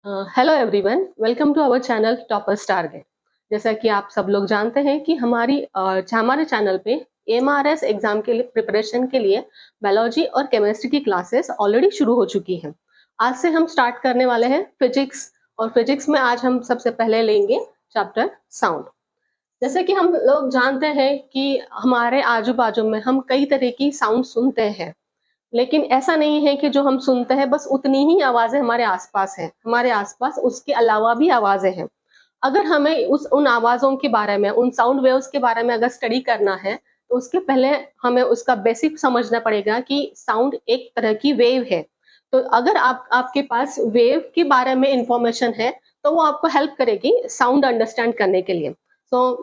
Hello everyone, welcome to our channel toppers target. जैसा कि आप सब लोग जानते हैं कि हमारे चैनल पे एमआरएस एग्जाम के लिए प्रिपरेशन के लिए बायोलॉजी और केमिस्ट्री की क्लासेस ऑलरेडी शुरू हो चुकी हैं। आज से हम स्टार्ट करने वाले हैं फिजिक्स, और फिजिक्स में आज हम सबसे पहले लेंगे चैप्टर साउंड। जैसे कि हम लोग जानते हैं कि हमारे आजू बाजू में हम कई तरह की साउंड सुनते हैं, लेकिन ऐसा नहीं है कि जो हम सुनते हैं बस उतनी ही आवाजें हमारे आसपास है। हमारे आसपास उसके अलावा भी आवाजें हैं। अगर हमें उन आवाजों के बारे में, उन साउंड वेव्स के बारे में अगर स्टडी करना है, तो उसके पहले हमें उसका बेसिक समझना पड़ेगा कि साउंड एक तरह की वेव है। तो अगर आपके पास वेव के बारे में इंफॉर्मेशन है, तो वो आपको हेल्प करेगी साउंड अंडरस्टैंड करने के लिए। सो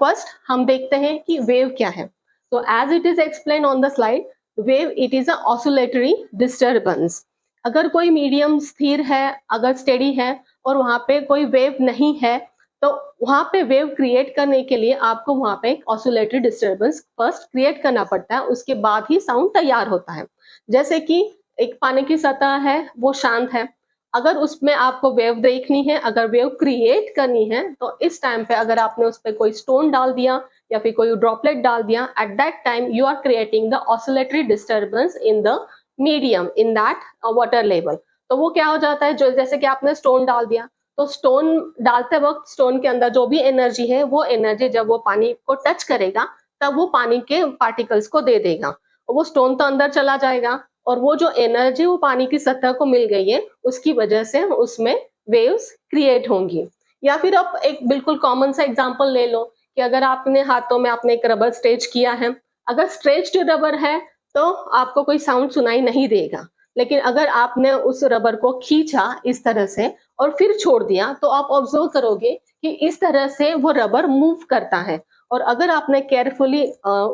फर्स्ट हम देखते हैं कि वेव क्या है। So as it is explained on the slide, wave it is a oscillatory disturbance. अगर कोई मीडियम स्थिर है, अगर स्टेडी है और वहां पे कोई वेव नहीं है, तो वहां पे वेव क्रिएट करने के लिए आपको वहां पे एक ऑसिलेटरी डिस्टर्बेंस फर्स्ट क्रिएट करना पड़ता है, उसके बाद ही साउंड तैयार होता है। जैसे कि एक पानी की सतह है, वो शांत है, अगर उसमें आपको वेव देखनी है, अगर वेव क्रिएट करनी है, तो इस टाइम पे अगर आपने उस पर कोई स्टोन डाल दिया या फिर कोई ड्रॉपलेट डाल दिया, at that time you are creating the oscillatory disturbance in the medium in that water level. तो वो क्या हो जाता है, जो जैसे कि आपने स्टोन डाल दिया, तो स्टोन डालते वक्त स्टोन के अंदर जो भी एनर्जी है, वो एनर्जी जब वो पानी को टच करेगा, तब वो पानी के पार्टिकल्स को दे देगा। वो स्टोन तो अंदर चला जाएगा, और वो जो एनर्जी वो पानी की सतह को मिल गई है, उसकी वजह से उसमें वेव्स क्रिएट होंगी। या फिर आप एक बिल्कुल कॉमन सा एग्जांपल ले लो कि अगर आपने हाथों में आपने एक रबर स्ट्रेच किया है, अगर स्ट्रेच्ड रबर है तो आपको कोई साउंड सुनाई नहीं देगा, लेकिन अगर आपने उस रबर को खींचा इस तरह से और फिर छोड़ दिया, तो आप ऑब्जर्व करोगे कि इस तरह से वो रबर मूव करता है। और अगर आपने केयरफुली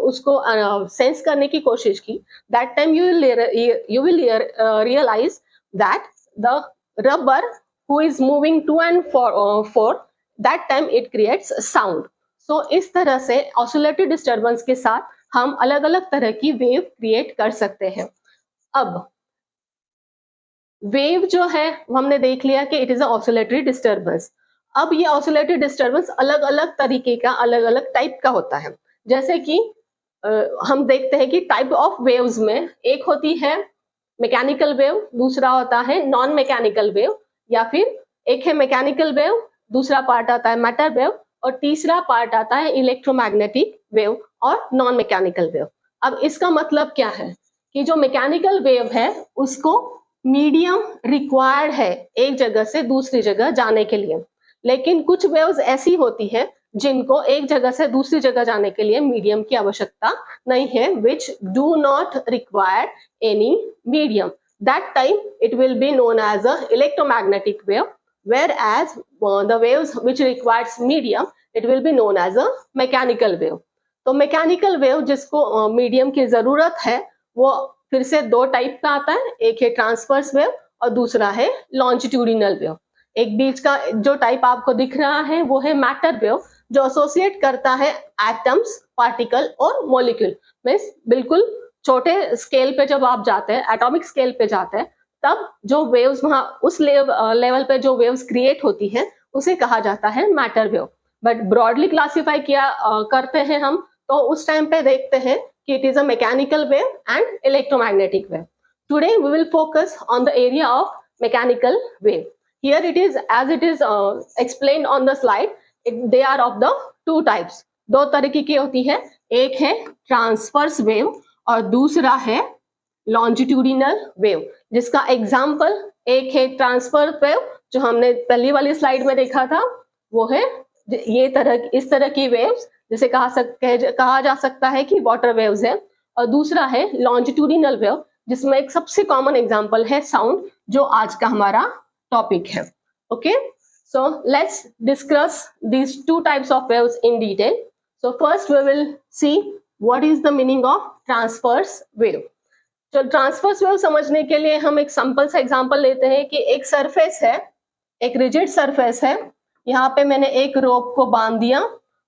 उसको सेंस करने की कोशिश की, that time you will realise that the rubber who is moving to and for that time it creates sound. सो इस तरह से ऑसिलेटरी डिस्टर्बेंस के साथ हम अलग अलग तरह की वेव क्रिएट कर सकते हैं। अब वेव जो है हमने देख लिया कि it is a oscillatory disturbance. अब ये ऑसिलेटरी डिस्टर्बेंस अलग अलग तरीके का, अलग अलग टाइप का होता है। जैसे कि हम देखते हैं कि टाइप ऑफ वेव्स में एक होती है मैकेनिकल वेव, दूसरा होता है नॉन मैकेनिकल वेव, या फिर एक है मैकेनिकल वेव, दूसरा पार्ट आता है मैटर वेव, और तीसरा पार्ट आता है इलेक्ट्रोमैग्नेटिक वेव और नॉन मैकेनिकल वेव। अब इसका मतलब क्या है कि जो मैकेनिकल वेव है उसको मीडियम रिक्वायर्ड है एक जगह से दूसरी जगह जाने के लिए, लेकिन कुछ वेव्स ऐसी होती है जिनको एक जगह से दूसरी जगह जाने के लिए मीडियम की आवश्यकता नहीं है, which do not require any medium. That time it will be known as a electromagnetic wave, whereas the waves which requires medium it will be known as a mechanical wave। तो mechanical wave जिसको medium की जरूरत है, वो फिर से दो type का आता है, एक है ट्रांसवर्स वेव और दूसरा है लॉन्जिट्यूडिनल वेव। एक बीच का जो टाइप आपको दिख रहा है वो है मैटर वेव, जो एसोसिएट करता है एटम्स, पार्टिकल और मॉलिक्यूल। मींस बिल्कुल छोटे स्केल पे जब आप जाते हैं, एटॉमिक स्केल पे जाते हैं, तब जो वेव्स वहां उस लेवल पे जो वेव्स क्रिएट होती है उसे कहा जाता है matter wave. But broadly classify किया करते हैं हम, तो उस टाइम पे देखते हैं कि it is a mechanical wave and electromagnetic wave. Today we will focus on the area of mechanical wave. Here it is as it is explained on the slide, they are of the two types. दो तरीके की होती है, एक है transverse wave और दूसरा है लॉन्जिट्यूडिनल वेव, जिसका एग्जाम्पल एक है ट्रांसफर वेव जो हमने पहली वाली स्लाइड में देखा था, वो है इस तरह की वेव्स जिसे कहा जा सकता है कि वाटर वेव्स है, और दूसरा है लॉन्जिट्यूडिनल वेव जिसमें एक सबसे कॉमन एग्जाम्पल है साउंड, जो आज का हमारा टॉपिक है। Okay, so let's discuss these two types of waves in detail. So first we will see what is the meaning of transverse wave. तो ट्रांसवर्स वेव समझने के लिए हम एक सिंपल सा एग्जांपल लेते हैं कि एक सरफेस है, एक रिजिड सरफेस है, यहाँ पे मैंने एक रोप को बांध दिया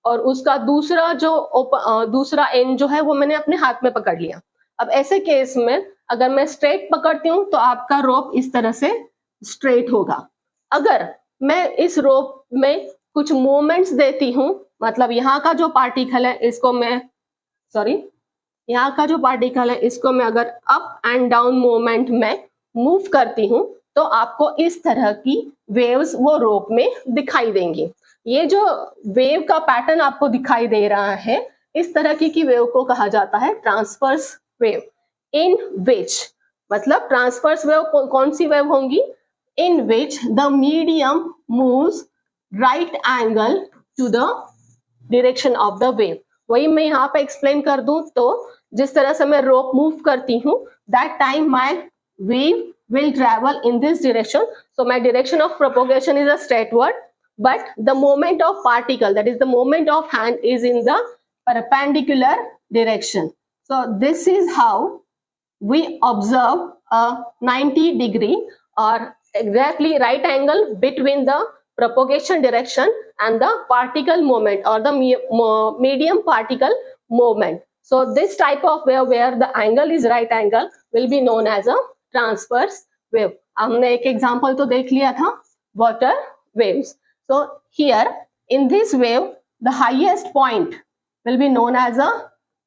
और उसका दूसरा एंड जो है वो मैंने अपने हाथ में पकड़ लिया। अब ऐसे केस में अगर मैं स्ट्रेट पकड़ती हूँ तो आपका रोप इस तरह से स्ट्रेट होगा। अगर मैं इस रोप में कुछ मूवमेंट्स देती हूँ, मतलब यहाँ का जो पार्टिकल है इसको मैं यहाँ का जो पार्टिकल है इसको मैं अगर अप एंड डाउन मूवमेंट में मूव करती हूँ तो आपको इस तरह की वेव्स वो रोप में दिखाई देंगी। ये जो वेव का पैटर्न आपको दिखाई दे रहा है, इस तरह की वेव को कहा जाता है ट्रांसवर्स वेव। इन विच, मतलब ट्रांसवर्स वेव कौन सी वेव होंगी? In which the medium moves right angle to the direction of the wave. वही मैं यहाँ पे एक्सप्लेन कर दूं तो जिस तरह से मैं रोप मूव करती हूँ, that time my wave will travel in this direction. So my direction of propagation is a straightward, but the moment of particle, that is the moment of hand, is in the perpendicular direction. So this is how we observe a 90-degree or exactly right angle between the propagation direction and the particle moment or the medium particle moment. So this type of wave where the angle is right angle will be known as a transverse wave. हमने एक example तो देख लिया था, water waves. So here in this wave the highest point will be known as a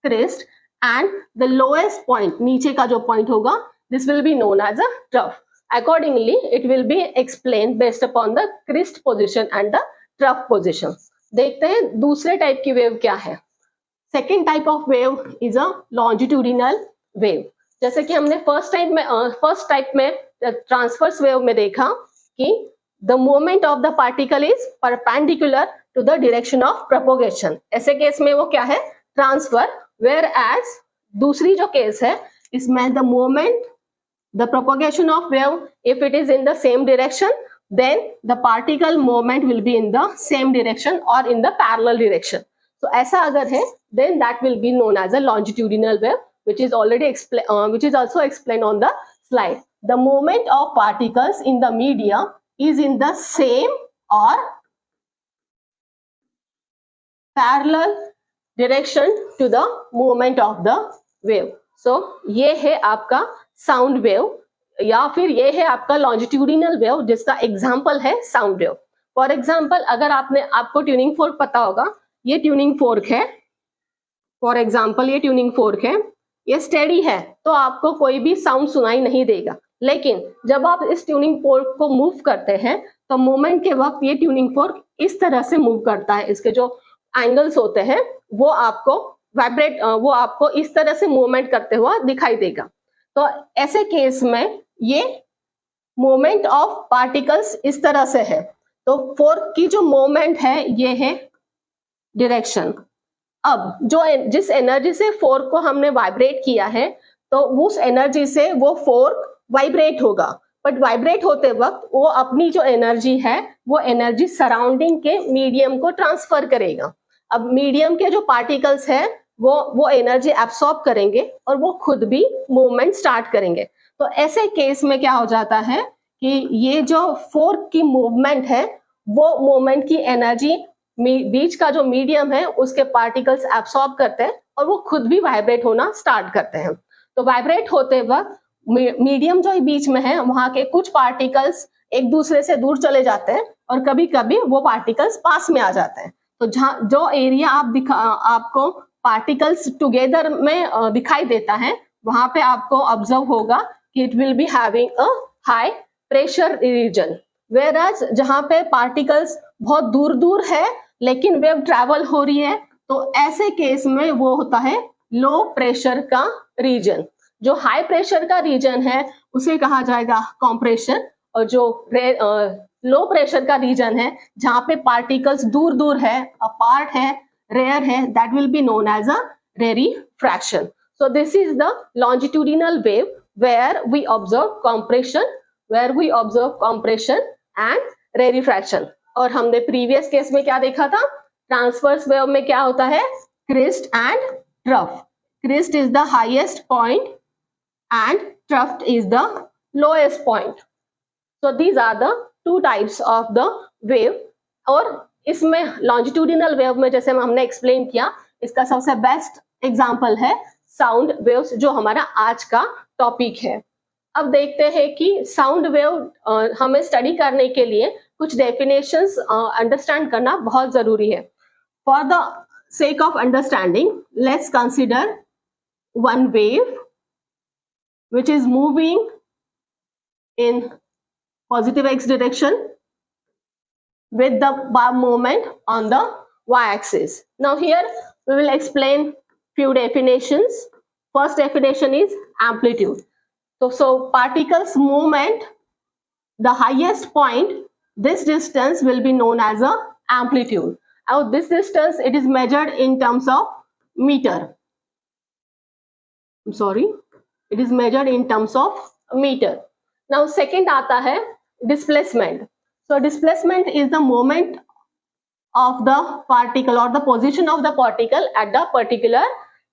crest and the lowest point, नीचे का जो point होगा, this will be known as a trough. Accordingly it will be explain based upon the crest position and the trough position. देखते हैं दूसरे type की wave क्या है। Second type of wave is a longitudinal wave. जैसे कि हमने first type में ट्रांसवर्स वेव में देखा कि the movement of the particle is perpendicular to the direction of propagation. ऐसे केस में वो क्या है? ट्रांसफर। वेयर एज दूसरी जो केस है इसमें the movement, the propagation of wave, if it is in the same direction then the particle movement will be in the same direction और इन द पैरेलल डायरेक्शन। तो ऐसा अगर है then that will be known as a longitudinal wave, which is also explained on the slide. The movement of particles in the media is in the same or parallel direction to the movement of the wave. So ये है आपका sound wave या फिर ये है आपका longitudinal wave जिसका example है sound wave. For example, अगर आपको tuning fork पता होगा, ये tuning fork है, for example ये tuning fork है, ये स्टेडी है तो आपको कोई भी साउंड सुनाई नहीं देगा। लेकिन जब आप इस ट्यूनिंग फोर्क को मूव करते हैं तो मूवमेंट के वक्त ये ट्यूनिंग फोर्क इस तरह से मूव करता है, इसके जो एंगल्स होते हैं वो आपको इस तरह से मूवमेंट करते हुआ दिखाई देगा। तो ऐसे केस में ये मूवमेंट ऑफ पार्टिकल्स इस तरह से है, तो फोर्क की जो मूवमेंट है ये है डायरेक्शन। अब जिस एनर्जी से फोर्क को हमने वाइब्रेट किया है तो उस एनर्जी से वो फोर्क वाइब्रेट होगा, बट वाइब्रेट होते वक्त वो अपनी जो एनर्जी है वो एनर्जी सराउंडिंग के मीडियम को ट्रांसफर करेगा। अब मीडियम के जो पार्टिकल्स है वो एनर्जी एब्सॉर्ब करेंगे और वो खुद भी मूवमेंट स्टार्ट करेंगे। तो ऐसे केस में क्या हो जाता है कि ये जो फोर्क की मूवमेंट है वो मूवमेंट की एनर्जी बीच का जो मीडियम है उसके पार्टिकल्स एब्सॉर्ब करते हैं और वो खुद भी वाइब्रेट होना स्टार्ट करते हैं। तो वाइब्रेट होते वक्त मीडियम जो बीच में है वहां के कुछ पार्टिकल्स एक दूसरे से दूर चले जाते हैं और कभी कभी वो पार्टिकल्स पास में आ जाते हैं। तो जहाँ जो एरिया आपको पार्टिकल्स टुगेदर में दिखाई देता है वहां पे आपको ऑब्जर्व होगा कि it will be having a high pressure region, whereas जहाँ पे पार्टिकल्स बहुत दूर दूर है लेकिन वेव ट्रैवल हो रही है तो ऐसे केस में वो होता है लो प्रेशर का रीजन। जो हाई प्रेशर का रीजन है उसे कहा जाएगा कंप्रेशन, और जो लो प्रेशर का रीजन है जहाँ पे पार्टिकल्स दूर दूर है, अपार्ट है, रेयर है, that will be known as a rarefaction. So this is the longitudinal wave where we observe compression and rarefaction. और हमने प्रीवियस केस में क्या देखा था? ट्रांसवर्स वेव में क्या होता है? Crest and trough. Crest is the highest point and trough is the lowest point. So these are the two types of the wave. और इसमें longitudinal wave में जैसे हमने एक्सप्लेन किया, इसका सबसे बेस्ट एग्जांपल है साउंड वेव्स जो हमारा आज का टॉपिक है। अब देखते हैं कि साउंड वेव हमें स्टडी करने के लिए कुछ डेफिनेशंस अंडरस्टैंड करना बहुत जरूरी है. For the sake of understanding, let's consider one wave which is moving in positive x direction with the bar moment on the y-axis. Now here we will explain few definitions. First definition is amplitude. So particles movement, the highest point, this distance will be known as a amplitude. Now this distance, it is measured in terms of meter. I'm sorry, it is measured in terms of meter. Now second आता है displacement. So displacement is the moment of the particle or the position of the particle at the particular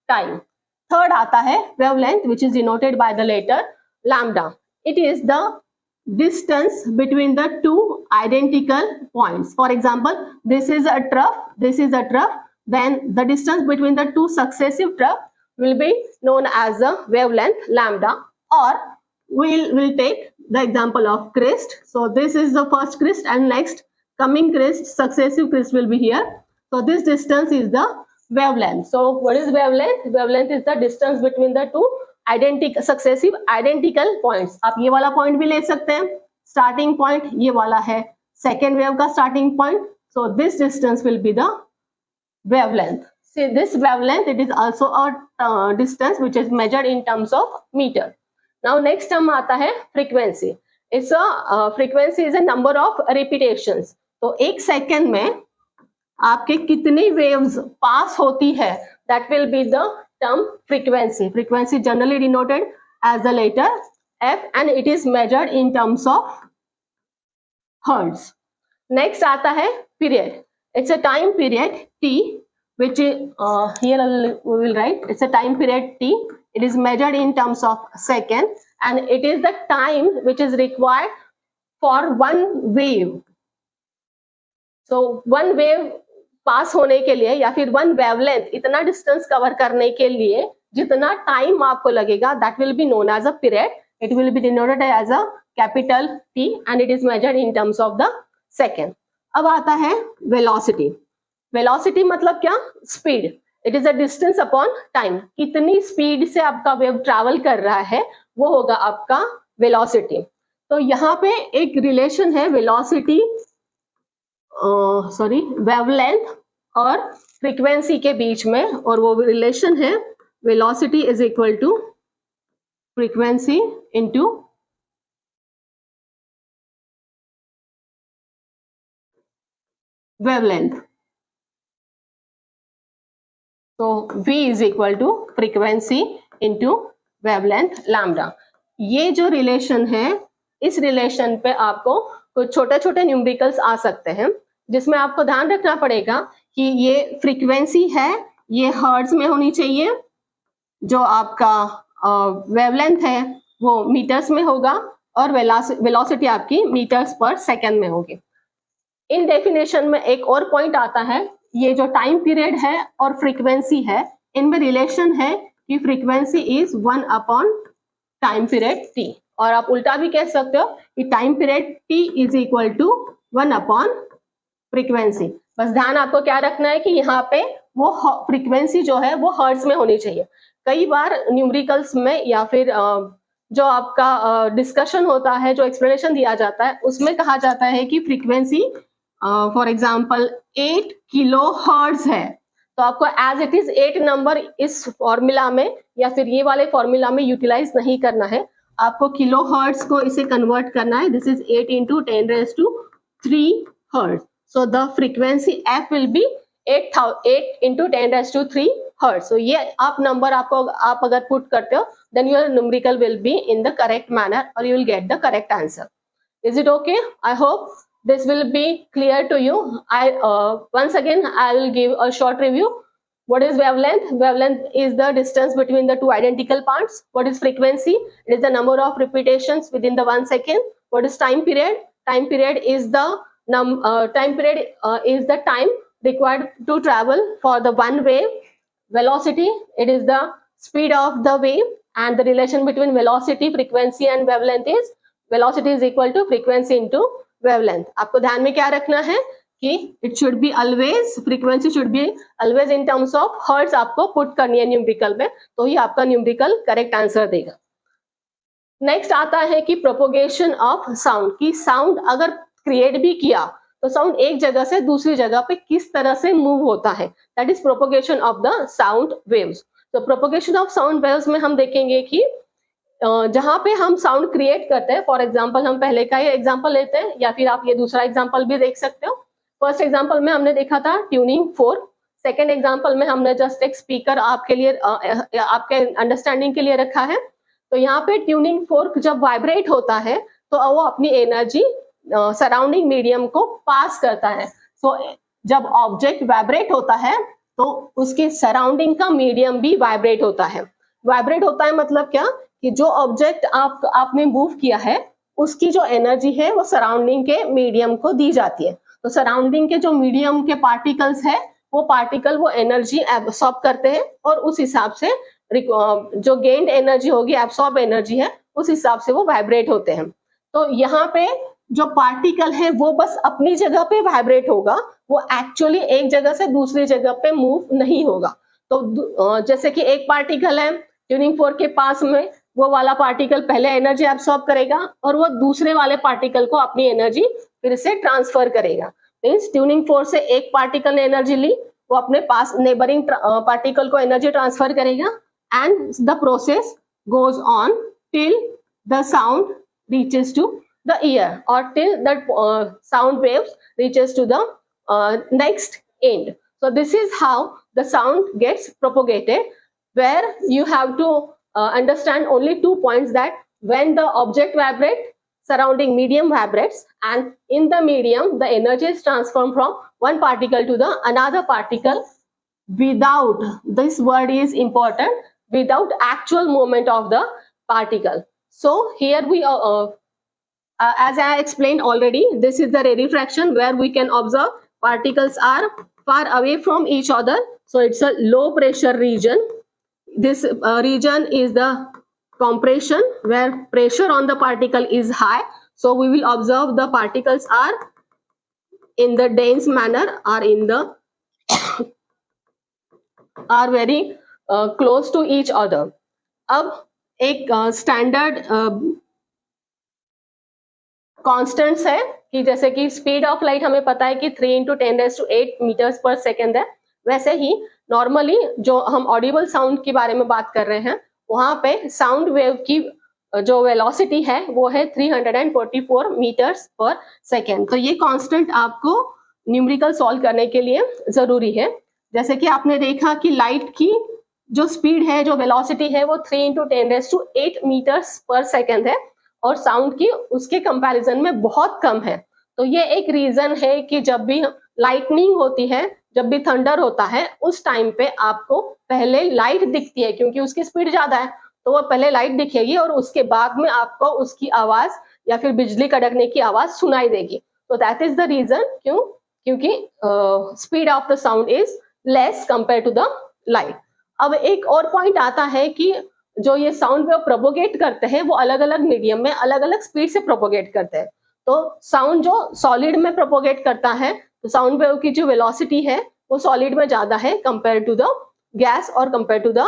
time. Third आता है wavelength, which is denoted by the letter lambda. It is the distance between the two identical points. For example, this is a trough, this is a trough, then the distance between the two successive troughs will be known as the wavelength lambda. Or we'll take the example of crest. So this is the first crest and next coming crest, successive crest will be here. So this distance is the wavelength. So what is wavelength? Wavelength is the distance between the two identical successive identical points. आप ये वाला point भी ले सकते हैं. Starting point ये वाला है second wave का starting point. So this distance will be the wavelength. See this wavelength, it is also a distance which is measured in terms of meter. Now next term आता है frequency. It's a frequency is a number of repetitions. तो एक second में आपके कितनी waves पास होती है, that will be the term frequency. Frequency generally denoted as the letter F and it is measured in terms of hertz. Next आता है period. It's a time period T, which is here we will write. It's a time period T. It is measured in terms of second and it is the time which is required for one wave. So one wave पास होने के लिए या फिर one wavelength इतना distance cover करने के लिए जितना टाइम आपको लगेगा, that will be known as a period. It will be denoted as a capital T and it is measured in terms of the second. अब आता है वेलोसिटी. वेलोसिटी मतलब क्या? Speed. It is a distance upon time. कितनी speed से आपका wave travel कर रहा है वो होगा आपका वेलोसिटी. तो यहाँ पे एक रिलेशन है वेलोसिटी वेवलेंथ और फ्रीक्वेंसी के बीच में, और वो रिलेशन है velocity is equal to frequency into wavelength. तो V is equal to frequency into wavelength lambda. ये जो रिलेशन है, इस रिलेशन पे आपको कुछ छोटे छोटे न्यूमेरिकल्स आ सकते हैं जिसमें आपको ध्यान रखना पड़ेगा कि ये फ्रीक्वेंसी है, ये हर्ट्ज में होनी चाहिए, जो आपका वेवलेंथ है वो मीटर्स में होगा और वेलोसिटी आपकी मीटर्स पर सेकेंड में होगी. इन डेफिनेशन में एक और पॉइंट आता है, ये जो टाइम पीरियड है और फ्रीक्वेंसी है इनमें रिलेशन है कि frequency is 1 upon time period t, और आप उल्टा भी कह सकते हो कि time period t is equal to 1 upon frequency. बस ध्यान आपको क्या रखना है कि यहाँ पे वो फ्रीक्वेंसी जो है वो हर्ट्ज में होनी चाहिए. कई बार न्यूमेरिकल्स में या फिर जो आपका डिस्कशन होता है, जो एक्सप्लेनेशन दिया जाता है, उसमें कहा जाता है कि frequency for example 8 kilo hertz है, तो आपको एज इट इज 8 नंबर इस फॉर्मूला में या फिर ये वाले फॉर्मूला में यूटिलाइज नहीं करना है. आपको किलो हर्ट्ज को इसे कन्वर्ट करना है. This is 8 into 10⁻³ hertz. So the frequency f will be 8 into 10⁻³ hertz. So ये आप नंबर आप अगर पुट करते हो then your numerical will be in the correct manner or you will get the correct answer. Is it okay? I hope this will be clear to you. Once again I will give a short review. What is wavelength? Wavelength is the distance between the two identical parts. What is frequency? It is the number of repetitions within the 1 second. What is time period? Time period is the time required to travel for the one wave. Velocity, it is the speed of the wave. and the relation between velocity, frequency and wavelength is velocity is equal to frequency into wavelength. आपको ध्यान में क्या रखना है कि it should be always, frequency should be always in terms of hertz आपको put करनी है न्यूमेरिकल में, तो ही आपका न्यूमेरिकल करेक्ट आंसर देगा. नेक्स्ट आता है कि प्रोपोगेशन ऑफ साउंड, की साउंड अगर क्रिएट भी किया तो साउंड एक जगह से दूसरी जगह पे किस तरह से मूव होता है, that is propagation of the sound waves. तो प्रोपोगेशन ऑफ साउंड वेव्स में हम देखेंगे कि जहां पे हम साउंड क्रिएट करते हैं, फॉर एग्जांपल हम पहले का ही एग्जांपल लेते हैं या फिर आप ये दूसरा एग्जांपल भी देख सकते हो. फर्स्ट एग्जांपल में हमने देखा था ट्यूनिंग फोर्क, सेकेंड एग्जांपल में हमने जस्ट एक स्पीकर आपके लिए आपके अंडरस्टैंडिंग के लिए रखा है. तो यहाँ पे ट्यूनिंग फोर्क जब वाइब्रेट होता है तो वो अपनी एनर्जी सराउंडिंग मीडियम को पास करता है. सो जब ऑब्जेक्ट वाइब्रेट होता है तो उसके सराउंडिंग का मीडियम भी वाइब्रेट होता है. वाइब्रेट होता है मतलब क्या कि जो ऑब्जेक्ट आपने मूव किया है उसकी जो एनर्जी है वो सराउंडिंग के मीडियम को दी जाती है. तो सराउंडिंग के जो मीडियम के पार्टिकल्स है वो पार्टिकल वो एनर्जी एब्सॉर्ब करते हैं और उस हिसाब से जो गेन्ड एनर्जी होगी, एब्सॉर्ब एनर्जी है, उस हिसाब से वो वाइब्रेट होते हैं. तो यहाँ पे जो पार्टिकल है वो बस अपनी जगह पे वाइब्रेट होगा, वो एक्चुअली एक जगह से दूसरी जगह पे मूव नहीं होगा. तो जैसे कि एक पार्टिकल है ट्यूनिंग फोर्क के पास में, वो वाला पार्टिकल पहले एनर्जी एब्सॉर्ब करेगा और वो दूसरे वाले पार्टिकल को अपनी एनर्जी फिर से ट्रांसफर करेगा. मीन्स ट्यूनिंग फोर्क से एक पार्टिकल ने एनर्जी ली, वो अपने पास नेबरिंग पार्टिकल को एनर्जी ट्रांसफर करेगा and the process goes on till the sound reaches to the ear or till that sound waves reaches to the next end. So this is how the sound gets propagated, where you have to understand only 2 points, that when the object vibrates, surrounding medium vibrates, and in the medium the energy is transformed from one particle to the another particle without, this word is important, without actual movement of the particle. So here we as I explained already, this is the rarefaction where we can observe particles are far away from each other. So it's a low pressure region. This region is the compression, where pressure on the particle is high. So we will observe the particles are in the dense manner, are in the are very close to each other. अब एक standard constants है कि जैसे कि speed of light हमें पता है कि 3 × 10⁸ मीटर्स पर सेकेंड है, वैसे ही नॉर्मली जो हम ऑडिबल साउंड के बारे में बात कर रहे हैं वहां पे साउंड वेव की जो वेलोसिटी है वो है 344 मीटर्स पर सेकेंड. तो ये कांस्टेंट आपको न्यूमेरिकल सॉल्व करने के लिए जरूरी है. जैसे कि आपने देखा कि लाइट की जो स्पीड है, जो वेलोसिटी है वो 3 × 10⁸ मीटर्स पर सेकेंड है और साउंड की उसके कंपैरिजन में बहुत कम है. तो ये एक रीजन है कि जब भी लाइटनिंग होती है, जब भी थंडर होता है, उस टाइम पे आपको पहले लाइट दिखती है क्योंकि उसकी स्पीड ज्यादा है, तो वो पहले लाइट दिखेगी और उसके बाद में आपको उसकी आवाज या फिर बिजली कड़कने की आवाज सुनाई देगी. तो दैट इज द रीजन क्योंकि speed of the sound is less compare to the light. अब एक और पॉइंट आता है कि जो ये साउंड वेव प्रोपोगेट करते हैं वो अलग अलग मीडियम में अलग अलग स्पीड से प्रोपोगेट करते हैं. तो साउंड जो सॉलिड में प्रोपोगेट करता है तो साउंड वेव की जो वेलोसिटी है वो सॉलिड में ज्यादा है कंपेयर टू द गैस और compare to the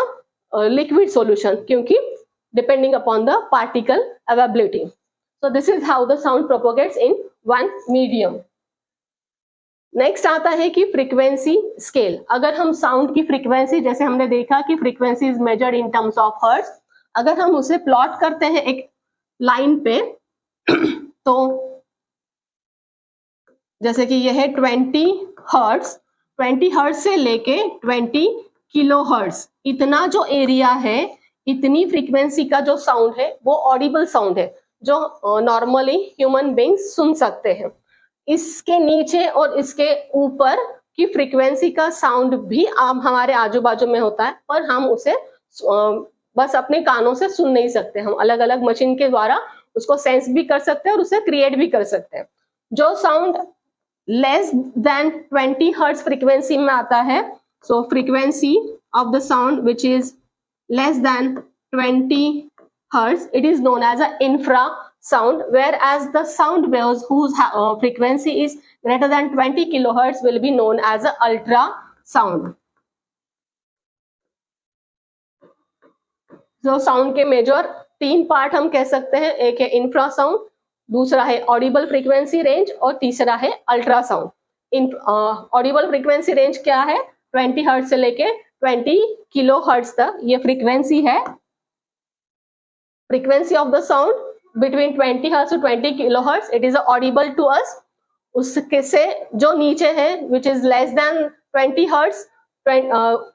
liquid solution, क्योंकि depending upon the particle availability. So this is how the sound propagates in one medium. Next आता है कि फ्रीक्वेंसी स्केल. अगर हम साउंड की फ्रीक्वेंसी, जैसे हमने देखा कि frequency is measured in terms of hertz, अगर हम उसे प्लॉट करते हैं एक लाइन पे तो जैसे कि यह है 20 हर्ट्ज से लेके 20 किलो हर्ट्ज, इतना जो एरिया है, इतनी फ्रीक्वेंसी का जो साउंड है वो ऑडिबल साउंड है, जो नॉर्मली ह्यूमन बीइंग्स सुन सकते हैं. इसके नीचे और इसके ऊपर की फ्रीक्वेंसी का साउंड भी हमारे आजू बाजू में होता है, पर हम उसे बस अपने कानों से सुन नहीं सकते. हम अलग अलग मशीन के द्वारा उसको सेंस भी कर सकते हैं और उसे क्रिएट भी कर सकते हैं. जो sound less than 20 hertz frequency में आता है, so frequency of the sound which is less than 20 hertz, it is known as an infrasound, whereas the sound waves whose frequency is greater than 20 kilohertz will be known as an ultrasound. जो sound के major 3 part हम कह सकते हैं, एक है infrasound, दूसरा है ऑडिबल फ्रीक्वेंसी रेंज और तीसरा है अल्ट्रासाउंड। ऑडिबल फ्रीक्वेंसी रेंज क्या है? 20 हर्ट्ज से लेके 20 किलो हर्ट्ज तक ये फ्रीक्वेंसी है। Frequency of the sound between 20 hertz to 20 kilo hertz, it is audible to us. उसके से जो नीचे है which is less than 20 hertz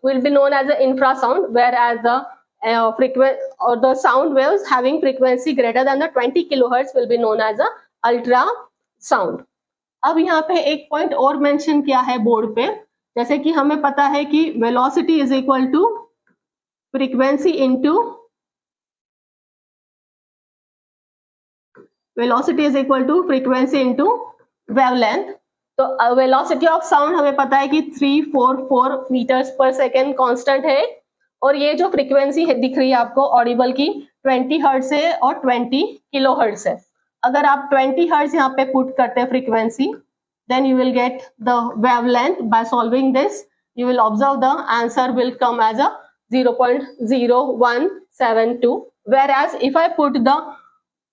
will be known as a infrasound, whereas the or the sound waves having frequency greater than the 20 kilohertz will be known as a ultrasound. अब यहाँ पे एक point और mention किया है board पे, जैसे कि हमें पता है कि velocity is equal to frequency into wavelength. तो वेलोसिटी ऑफ साउंड हमें पता है कि 344 मीटर्स पर सेकेंड कांस्टेंट है, और ये जो फ्रीक्वेंसी है दिख रही है आपको ऑडिबल की 20 हर्ट्ज है और 20 किलो हर्ट्ज है। अगर आप 20 हर्ट्ज यहाँ पे पुट करते हैं frequency, then you will get the wavelength. By solving this you will observe the answer will come as a 0.0172, whereas if I put the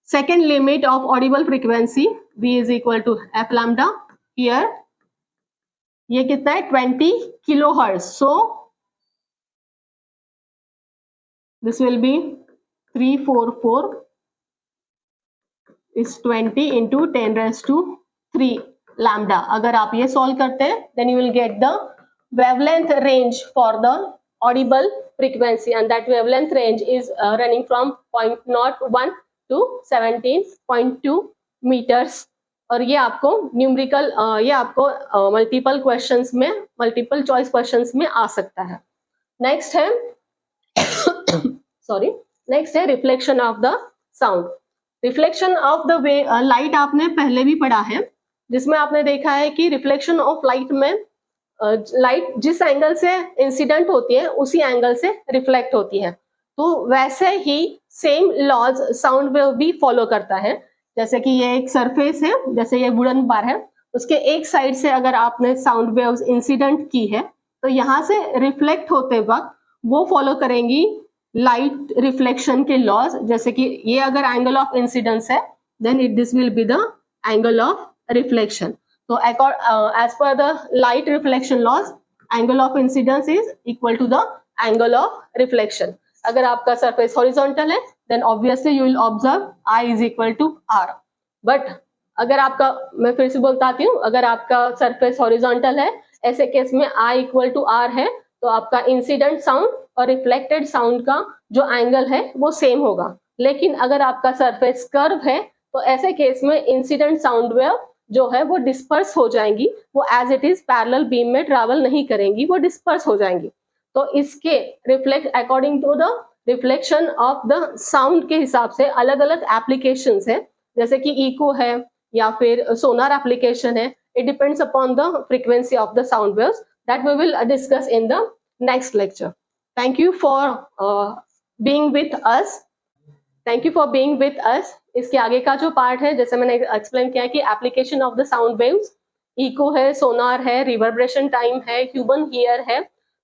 second limit of audible frequency v is equal to f lambda, here ये कितना है 20 kilo hertz, so this will be 344 is 20 into 10 raised to 3 lambda. अगर आप ये solve करते हैं then you will get the wavelength range for the audible frequency, and that wavelength range is running from 0.01 to 17.2 meters. और ये आपको numerical ये आपको मल्टीपल क्वेश्चंस में, मल्टीपल चॉइस क्वेश्चंस में आ सकता है। नेक्स्ट है नेक्स्ट है reflection of the sound. Reflection of the way light आपने पहले भी पढ़ा है, जिसमें आपने देखा है कि रिफ्लेक्शन ऑफ लाइट में लाइट जिस एंगल से इंसिडेंट होती है उसी एंगल से रिफ्लेक्ट होती है। तो वैसे ही सेम लॉज साउंड वेव भी फॉलो करता है। जैसे कि ये एक सरफेस है, जैसे ये वुडन बार है, उसके एक साइड से अगर आपने साउंड वेव्स इंसिडेंट की है तो यहाँ से रिफ्लेक्ट होते वक्त वो फॉलो करेंगी लाइट रिफ्लेक्शन के लॉज। जैसे कि ये अगर एंगल ऑफ इंसिडेंस है then this will be the angle of reflection. तो as per the light reflection laws, angle of incidence is equal to the angle of reflection. अगर आपका surface horizontal है then obviously you will observe I is equal to R. But अगर आपका, मैं फिर से बताती हूँ, अगर आपका surface horizontal है, ऐसे केस में I equal to R है, तो आपका incident sound और reflected sound का जो angle है वो same होगा। लेकिन अगर आपका surface curve है तो ऐसे केस में incident sound wave जो है वो डिस्पर्स हो जाएंगी, वो as it is parallel beam में ट्रैवल नहीं करेंगी, वो डिस्पर्स हो जाएंगी। तो इसके reflect according to the reflection of the sound के हिसाब से अलग अलग एप्लीकेशंस है, जैसे कि इको है या फिर सोनार एप्लीकेशन है। It depends upon the frequency of the sound waves that we will discuss in the next lecture. Thank you for being with us. Thank you for being with us. इसके आगे का जो part है, जैसे मैंने explain किया कि application of the sound waves, echo है, सोनार है, रिवर्बरेशन टाइम है, ह्यूमन हियर है,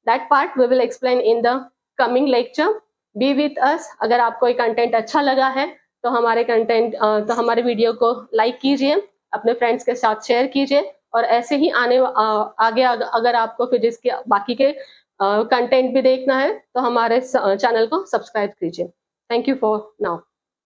that part we will explain in the coming lecture. Be with us. अगर आपको ये कंटेंट अच्छा लगा है तो हमारे वीडियो को लाइक कीजिए, अपने फ्रेंड्स के साथ शेयर कीजिए, और ऐसे ही आगे अगर आपको फिजिक्स के बाकी के कंटेंट भी देखना है तो हमारे चैनल को सब्सक्राइब कीजिए। Thank you for now.